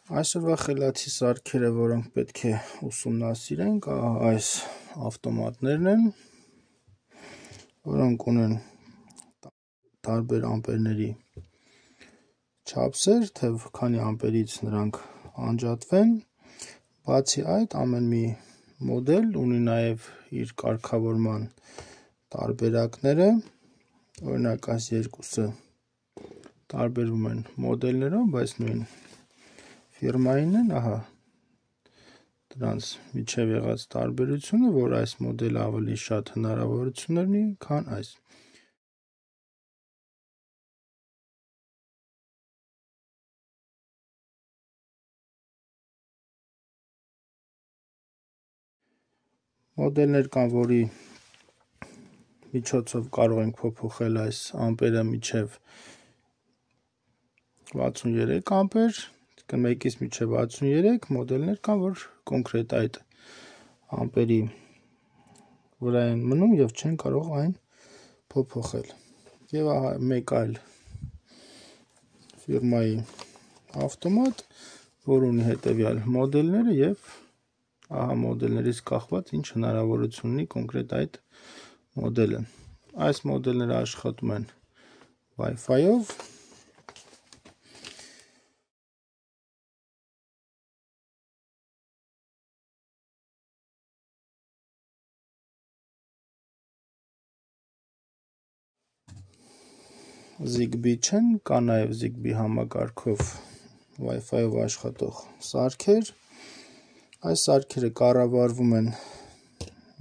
Այսօրվա խելացի սարքերը, որոնք պետք է ուսումնասիրենք, այս ավտոմատներն են, որոնք ունեն տարբեր ամպերների չափսեր, թե քանի ամպերից նրանք անջատվեն։ Բացի այդ, ամեն մի մոդել ունի նաև իր կարգավորման տարբերակները, օրինակ այս երկուսը տարբերվում են մոդելներով, բայց նույն ֆիրմային են, ահա դրանց միջև եղած տարբերությունը, որ այս մոդելը ավելի շատ հնարավորություններ ունի, քան այս։ Մոդելներ կան, որի միջոցով կարող ենք փոփոխել այս ամպերը միջև 63 ամպեր, մեկից մինչև 63 մոդելներ կան, որ կոնկրետ այդ ամպերի վրա են մնում և չեն կարող այն փոփոխել։ Եվ ահա մեկ այլ ֆիրմայի ավտոմատ, որ ունի հետևյալ մոդելները և ահա մոդելներից կախված ինչ հնարավորություն ունի կոնկրետ այդ մոդելը։ Այս մոդելները աշխատում են Wi-Fi-ով։ Zigbee չեն, կա նաև Zigbee համակարգով Wi-Fi-ով աշխատող սարքեր։ Այս սարքերը կառավարվում են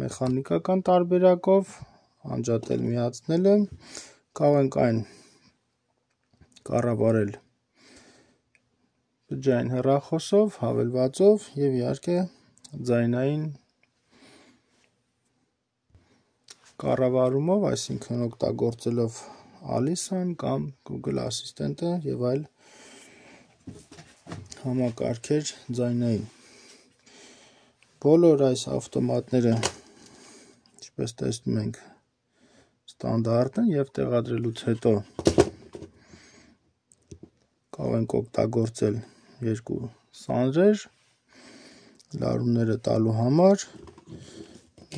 մեխանիկական տարբերակով, անջատել միացնելը, կարող ենք այն կառավարել բջջային հեռախոսով, հավելվածով և իհարկե ձայնային կառավարումով, այսինքն օգտագործելով Alice-ն կամ Google ասիստենտը և այլ համակարգեր ձայնային։ Բոլոր այս ավտոմատները, ինչպես տեսնում ենք, ստանդարտ են և տեղադրելուց հետո կարող ենք օգտագործել երկու սանրեր լարումները տալու համար։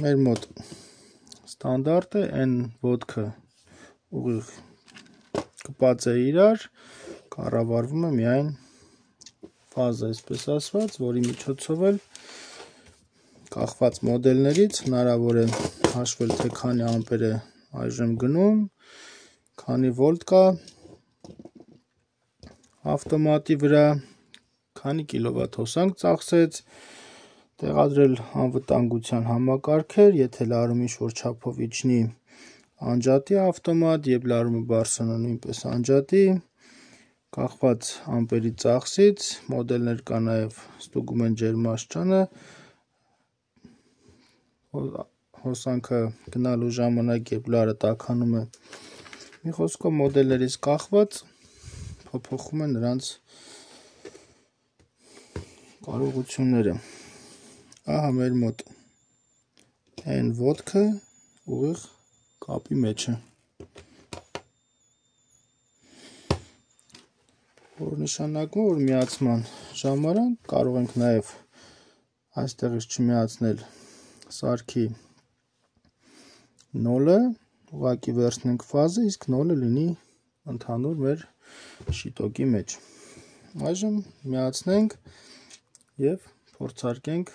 Մեր մոտ ստանդարտ է, N ոտքը ուղիղ կպած է իրար, կառավարվում է միայն ֆազը, այսպես ասված, որի միջոցով էլ կախված մոդելներից հնարավոր է հաշվել, թե քանի ամպեր է այժմ գնում, քանի վոլտ կա ավտոմատի վրա, քանի կիլովատ հոսանք ծախսեց, տեղադրել անվտանգության համակարգեր, եթե լարումը ինչ-որ չափով իջնի, անջատի ավտոմատ, երբ լարումը բարձրանա, նույնպես անջատի, կախված ամպերի ծախսից, մոդելներ կա նաև ստուգում են ջերմաստիճանը, հոսանքը գնալու ժամանակ, երբ լարը տաքանում է, մի խոսքով մոդելներից կախված փոփոխում է նրանց կարողությունները։ Ահա մեր մոտ N ոտքը ուղիղ կապի մեջ է, որ նշանակում է, որ միացման ժամանակ կարող ենք նաև այստեղից չմիացնել սարքի նոլը, ուղղակի վերցնենք ֆազը, իսկ նոլը լինի ընդհանուր մեր շիտոկի մեջ։ Այժմ միացնենք և փորձարկենք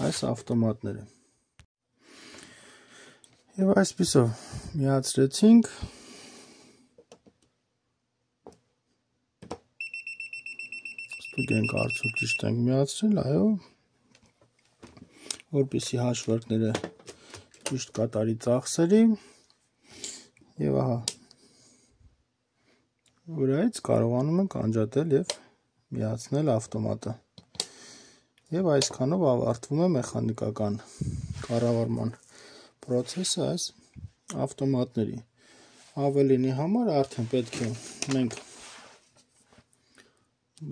այս ավտոմատները։ Եվ այսպիսով միացրեցինք, ստուգենք արդյոք ճիշտ ենք միացրել, այո, որպեսզի հաշվարկները ճիշտ կատարի ծախսերի, և ահա վրայից կարողանում ենք անջատել և միացնել ավտոմատը։ Եվ այսքանով ավարտվում է մեխանիկական կառավարման պրոցեսը այս ավտոմատների։ Ավելինի համար արդեն պետք է մենք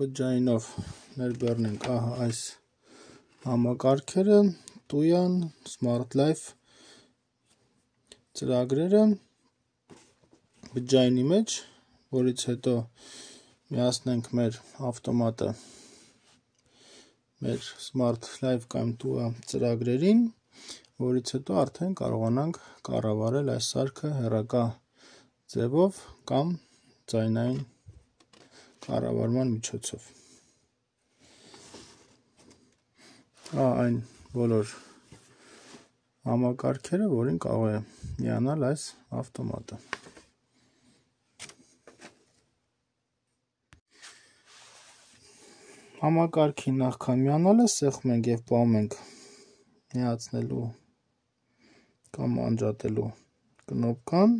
բջջայինով ներբեռնենք ահա այս համակարգերը, Tuyan, Smart Life ծրագրերը բջջայինի մեջ, որից հետո միացնենք մեր ավտոմատը մեր Smart Life կամ TUA ծրագրերին, որից հետո արդեն կարողանանք կառավարել այս սարքը հեռակա ձևով կամ ձայնային կառավարման միջոցով։ Այն բոլոր համակարգերը, որին կարող է միանալ այս ավտոմատը։ Համակարգի նախքան միանալը սեղմում ենք և պահում ենք միացնելու կամ անջատելու կնոպկան։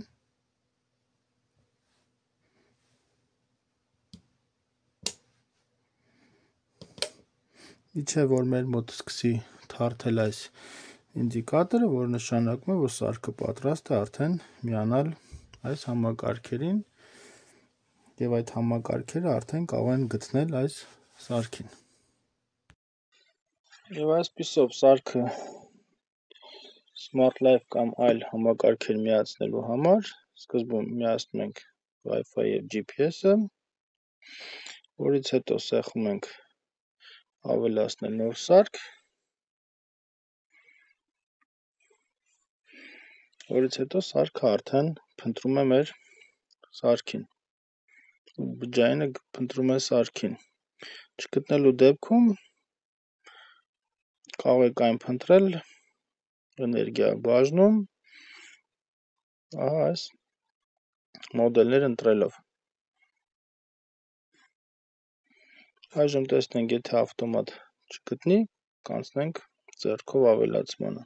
Իջե որ մեր մոտ սկսի թարթել այս ինդիկատորը, որ նշանակում է, որ սարքը պատրաստ է արդեն միանալ այս համակարգերին և այդ համակարգերը արդեն կարող են գտնել այս սարքին։ Եվ այսպիսով սարքը Smart Life կամ այլ համակարգեր միացնելու համար սկզբում միացնում ենք Wi-Fi և GPS-ը, որից հետո սեղմում ենք ավելացնել նոր սարք, որից հետո սարքը արդեն փնտրում է մեր սարքին, բջջայինը փնտրում է սարքին, չգտնելու դեպքում կարող եք այն փնտրել էներգիա բաժնում, այս մոդելներ ընտրելով։ Այժմ տեսնենք, եթե ավտոմատ չգտնի, կանցնենք ձեռքով ավելացմանը։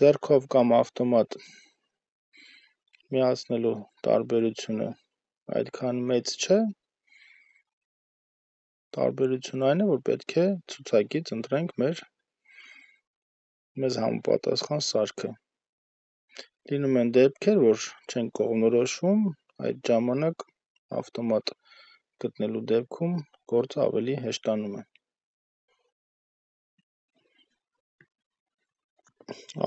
Ձեռքով կամ ավտոմատ միացնելու տարբերությունը այդքան մեծ չէ, տարբերությունը այն է, որ պետք է ցուցակից ընտրենք մեզ համապատասխան սարքը։ Լինում են դեպքեր, որ չենք կողմնորոշվում, այդ ժամանակ ավտոմատ գտնելու դեպքում գործը ավելի հեշտանում է։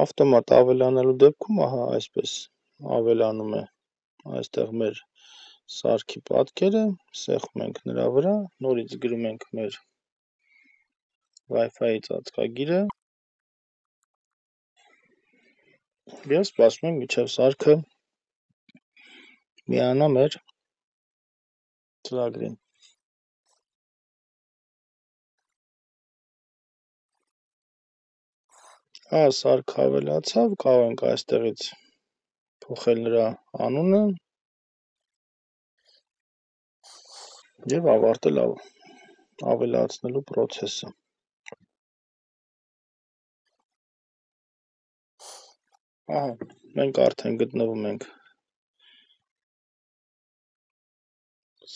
Ավտոմատ ավելանալու դեպքում ահա այսպես ավելանում է այստեղ մեր սարքի պատկերը, սեղմում ենք նրա վրա, նորից գրում ենք մեր Wi-Fi-ի ծածկագիրը և սպասում ենք, մինչև սարքը միանա մեր ծրագրին։ Սարքը ավելացավ, կարող ենք այստեղից փոխել նրա անունը և ավարտել ավելացնելու պրոցեսը։ Մենք արդեն գտնվում ենք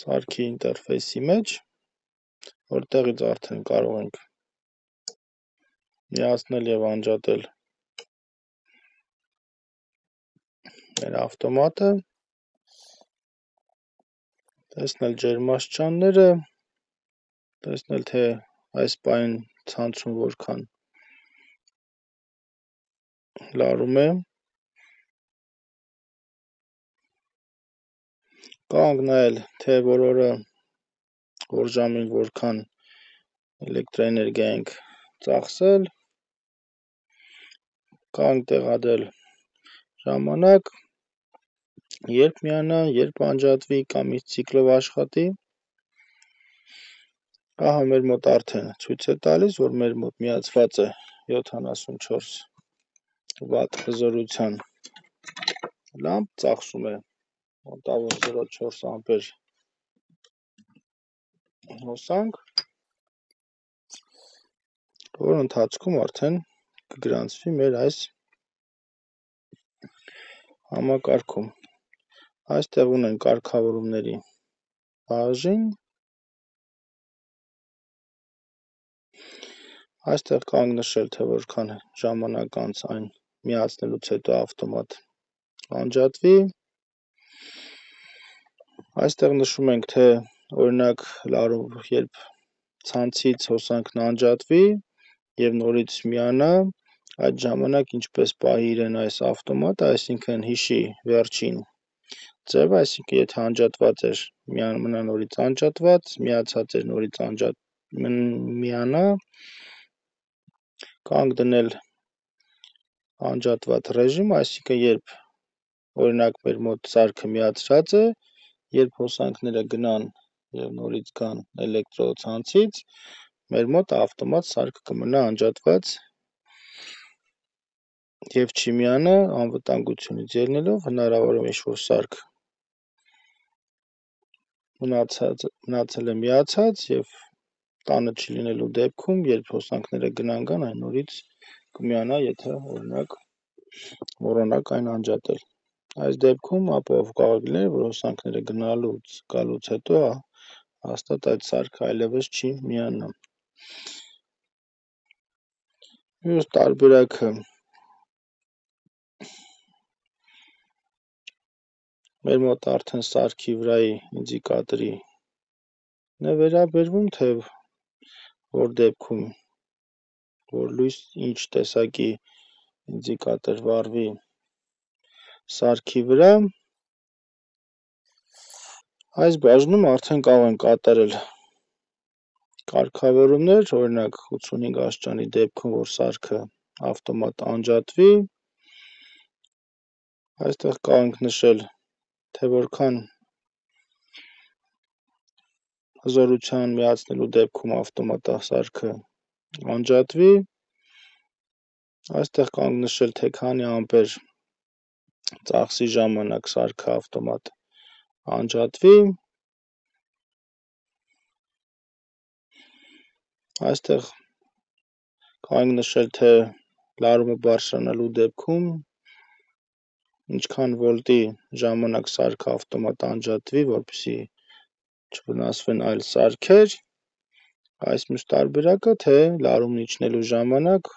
սարքի ինտերֆեյսի մեջ, որտեղից արդեն կարող ենք միացնել և անջատել մեր ավտոմատը, տեսնել ջերմաստիճանները, տեսնել թե այս պահին ցանցում որքան լարում է, կարող նայել թե որ ժամին որքան էլեկտրաէներգիա ենք ծախսել, կարող տեղադրել ժամանակ, երբ միանա, երբ անջատվի կամ ինչ ցիկլով աշխատի։ Ահա մեր մոտ արդեն ցույց է տալիս, որ մեր մոտ միացված է 74 վատ հզորության լամպ, ծախսում է մոտավոր 0.4 ամպեր հոսանք, որ ընթացքում արդեն կգրանցվի մեր այս համակարգում։ Այստեղ ունենք կարգավորումների բաժին, այստեղ կարող նշել, թե որքան ժամանակ անց այն միացնելուց հետո ավտոմատ անջատվի, այստեղ նշում ենք, թե օրինակ երբ ցանցից հոսանքն անջատվի և նորից միանա, այդ ժամանակ ինչպես պահի իրեն այս ավտոմատը, այսինքն հիշի վերջին ձևը, այսինքն եթե անջատված էր, մնա նորից անջատված, միացած էր նորից միանա, կանգ դնել անջատված ռեժիմ, այսինքն երբ օրինակ մեր մոտ սարքը միացրած է, երբ հոսանքները գնան եւ նորից գան էլեկտրոցանցից, մեր մոտ ավտոմատ սարքը կմնա անջատված եւ չի միանա անվտանգությունից ելնելով հնարավոր է ինչ-որ սարք մնացել է միացած եւ տանը չլինելու դեպքում, երբ հոսանքները գնան գան, այն նորից կմիանա, եթե օրինակ մոռանաք այն անջատել։ Այս դեպքում ապահով կարող լինի, որ հոսանքները գալուց հետո հաստատ այդ սարքը այլևս չի միանա։ Մյուս տարբերակը մեր մոտ արդեն սարքի վրայի ինդիկատորին է վերաբերվում, թե որ դեպքում որ լույս ինչ տեսակի ինդիկատոր վառվի սարքի վրա, այս բաժնում արդեն կարող են կատարել կարգավորումներ, օրինակ 85 աստիճանի դեպքում, որ սարքը ավտոմատ անջատվի, այստեղ կարող ենք նշել, թե որքան հզորության միացնելու դեպքում ավտոմատ սարքը անջատվի, այստեղ կարող ենք նշել, թե քանի ամպեր ծախսի ժամանակ սարքը ավտոմատ անջատվի, այստեղ կարող ենք նշել, թե լարումը բարձրանալու դեպքում ինչքան վոլտի ժամանակ սարքը ավտոմատ անջատվի, որպեսզի չվնասվեն այլ սարքեր, այս մյուս տարբերակը, թե լարումն իջնելու ժամանակ,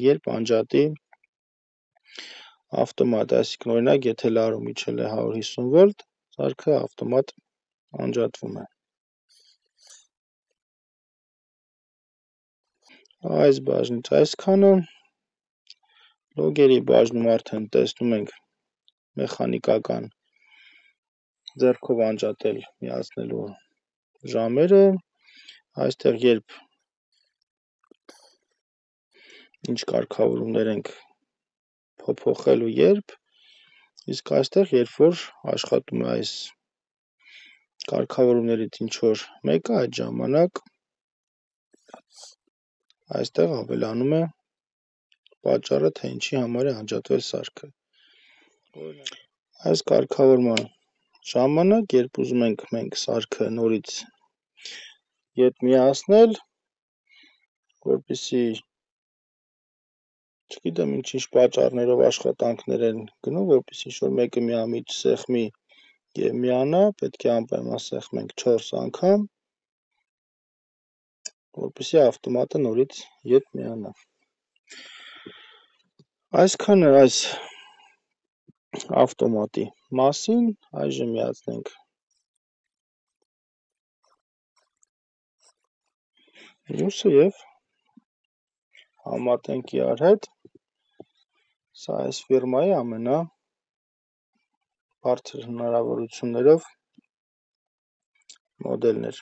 երբ անջատի ավտոմատ, այսինքն օրինակ, եթե լարում իջել է 150 վոլտ, սարքը ավտոմատ անջատվում է։ Այս բաժնից այսքանը, լոգերի բաժնում արդեն տեսնում ենք մեխանիկական ձեռքով անջատել միացնելու ժամերը, այստեղ երբ ինչ կարգավորումներ ենք փոփոխելու երբ, իսկ այստեղ երբ որ աշխատում է այս կարգավորումներից ինչ-որ մեկը, այդ ժամանակ այստեղ ավելանում է պատճառը, թե ինչի համար է անջատվել սարքը։ Այս կարգավորման ժամանակ, երբ ուզում ենք մենք սարքը նորից ետ միացնել, որպեսզի չգիտեմ ինչ պատճառներով աշխատանքներ են գնում, որպեսզի ինչ-որ մեկը միամիջ սեղմի եւ միանա, պետք է անպայման սեղմենք 4 անգամ, որպեսզի ավտոմատը նորից ետ միանա։ Այսքանը այս ավտոմատի մասին, այժմ միացնենք մյուսը եւ համատենք իրար հետ, սա այս ֆիրմայի ամենաբարձր հնարավորություններով մոդելն էր։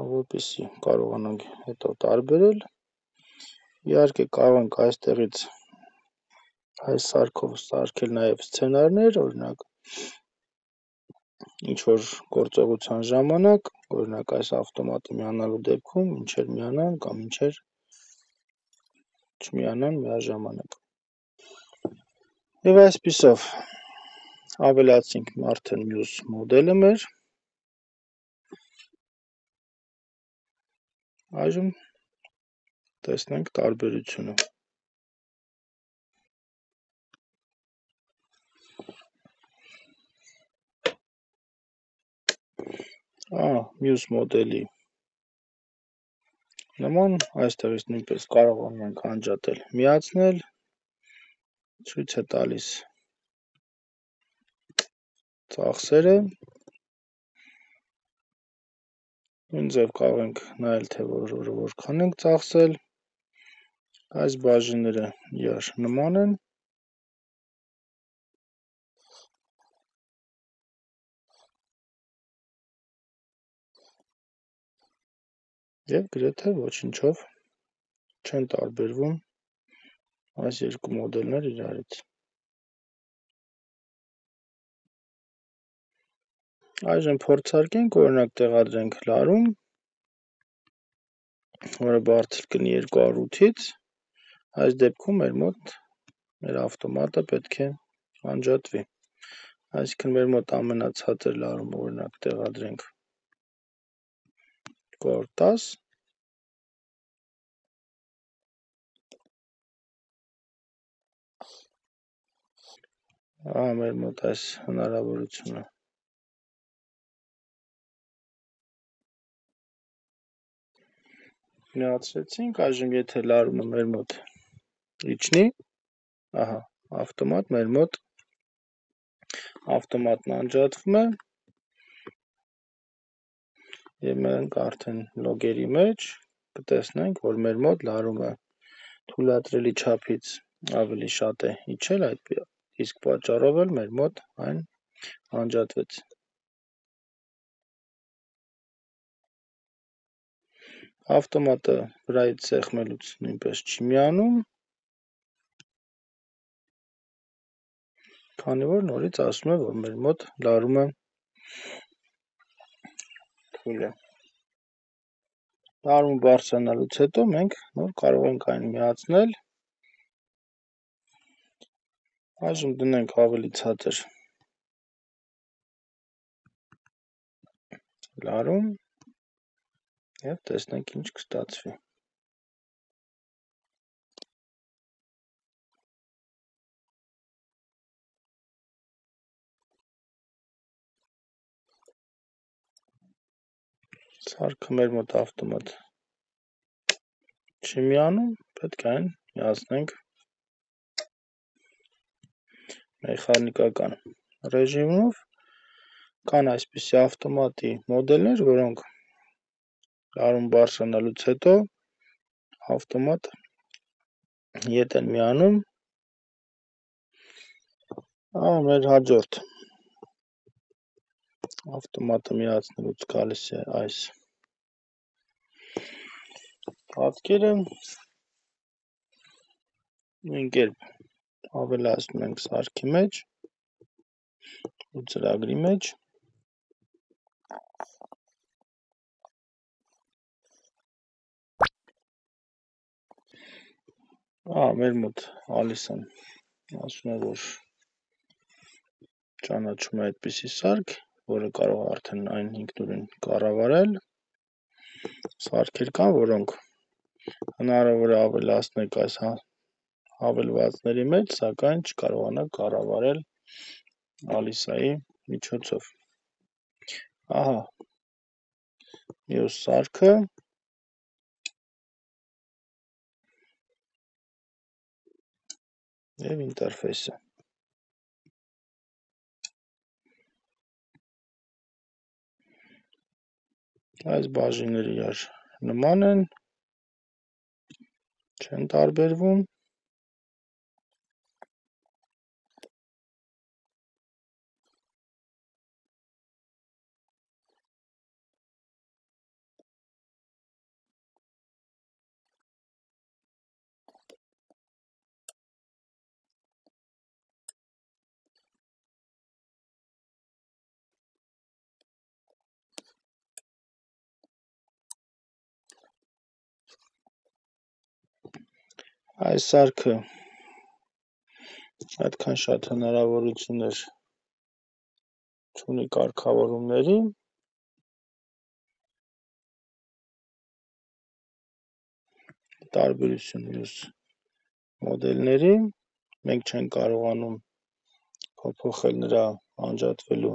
Որպեսզի կարողանանք հետո տարբերել, իհարկե կարող ենք այստեղից այս սարքով սարքել նաև սցենարներ, օրինակ ինչ-որ գործողության ժամանակ, օրինակ այս ավտոմատը միանալու դեպքում ինչեր միանան կամ ինչեր չմիանան միաժամանակ։ Եվ այսպիսով ավելացինք արդեն մյուս մոդելը մեր, այժմ տեսնենք տարբերությունը։ Մյուս մոդելի նման, այստեղից նույնպես կարողանում ենք անջատել, միացնել, ցույց է տալիս ծախսերը, Նույն ձև կարող ենք նայել, թե որքան ենք ծախսել, այս բաժինները իրար նման են, և գրեթե ոչինչով չեն տարբերվում այս երկու մոդելներ իրարից։ Այժմ փորձարկենք, օրինակ տեղադրենք լարում, որը բարձր կլինի 208-ից, այս դեպքում մեր մոտ մեր ավտոմատը պետք է անջատվի։ Այսինքն մեր մոտ ամենացածր լարումը օրինակ տեղադրենք 210, մեր մոտ այս հնարավորությունը միացրեցինք, այժմ եթե լարումը մեր մոտ իջնի, ավտոմատ մեր մոտ ավտոմատն անջատվում է և մենք արդեն լոգերի մեջ կտեսնենք, որ մեր մոտ լարումը թույլատրելի չափից ավելի շատ է իջել, իսկ պատճառով էլ մեր մոտ այն անջատվեց։ Ավտոմատը վրայից սեղմելուց նույնպես չի միանում, քանի որ նորից ասում է, որ մեր մոտ լարումը թույլ է։ Լարումը բարձրանալուց հետո մենք նոր կարող ենք այն միացնել։ Այժմ դնենք ավելի ցածր լարում և տեսնենք ինչ կստացվի։ Սարքը մեր մոտ ավտոմատ չի միանում, պետք է այն միացնենք մեխանիկական ռեժիմով։ Կան այսպիսի ավտոմատի մոդելներ, որոնք լարում բարձրանալուց հետո ավտոմատ ետ են միանում, մեր հաջորդ ավտոմատը միացնելուց գալիս է այս պատկերը, նույն կերպ ավելացնում ենք սարքի մեջ ու ծրագրի մեջ, մեր մոտ ալիս են, ասում է, որ ճանաչում է այդպիսի սարք, որը կարող է արդեն այն ինքնուրույն կառավարել, սարքեր կան, որոնք հնարավոր է ավելացնեք այս հավելվածների մեջ, սակայն չկարողանաք կառավարել Ալիսայի միջոցով։ Մյուս սարքը և ինտերֆեյսը։ Այս բաժինները իրար նման են, չեն տարբերվում։ Այս սարքը այդքան շատ հնարավորություններ չունի կարգավորումների, տարբերություն մյուս մոդելների, մենք չենք կարողանում փոփոխել նրա անջատվելու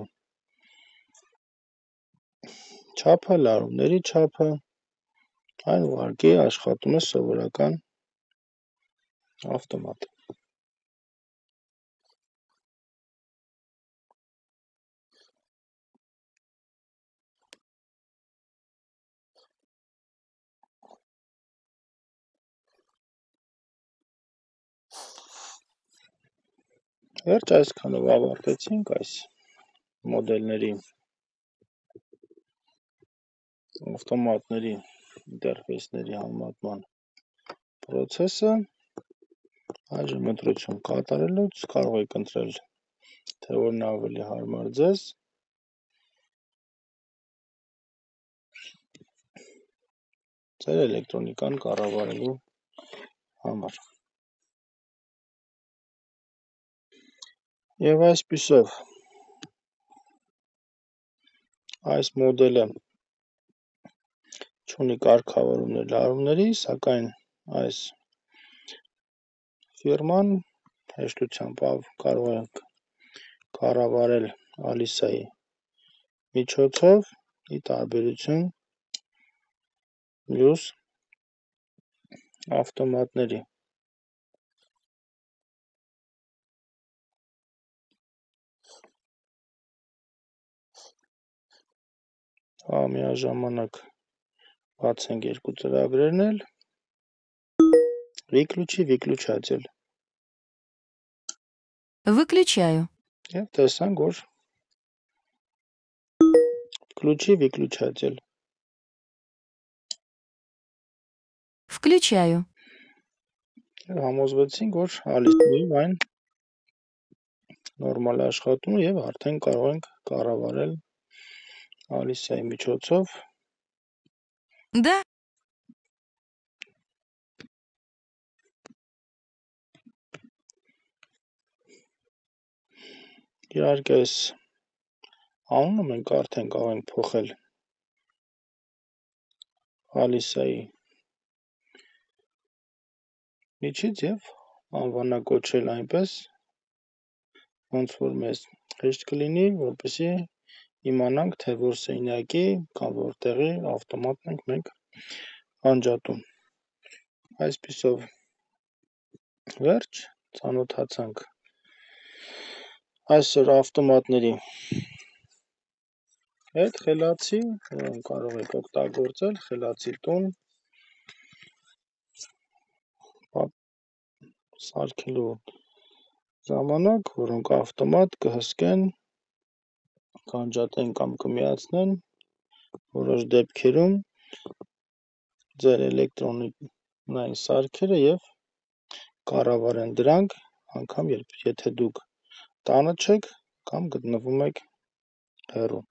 չափը, լարումների չափը, այն ուղղակի աշխատում է սովորական ավտոմատ։ Վերջ այսքանով ավարտեցինք այս մոդելների ավտոմատների ինտերֆեյսների համեմատման process-ը։ Այժմ ընտրություն կատարելուց կարող եք ընտրել, թե որն ավելի հարմար ձեզ։ Ձեր էլեկտրոնիկան կառավարելու համար։ Եվ այսպիսով այս մոդելը չունի կարգավորումներ լարումների, սակայն այս ֆիրման հեշտությամբ կարող ենք կառավարել Ալիսայի միջոցով, ի տարբերություն մյուս ավտոմատների։ Միաժամանակ բացենք երկու ծրագրերն էլ, выключи-выключатель։ Выключаю. Եվ տեսանք, որ включи-выключатель։ Включаю. Եվ համոզվեցինք, որ Ալիսայում այն նորմալ աշխատում է եւ արդեն կարող ենք կառավարել Ալիսայի միջոցով Да. Իհարկե այս անունը մենք արդեն կարող ենք փոխել Ալիսայի միջից եւ անվանակոչել այնպես, ոնց որ մեզ հեշտ կլինի, որպեսզի իմանանք, թե որ սենյակի կամ որտեղի ավտոմատն ենք մենք անջատում։ Այսպիսով վերջ, ծանոթացանք այսօր ավտոմատների հետ խելացի, որոնք կարող եք օգտագործել խելացի տուն սարքելու ժամանակ, որոնք ավտոմատ կհսկեն, կանջատեն կամ կմիացնեն որոշ դեպքերում ձեր էլեկտրոնային սարքերը եւ կառավարեն դրանք, անգամ եթե դուք տանը չեք կամ գտնվում եք հեռու։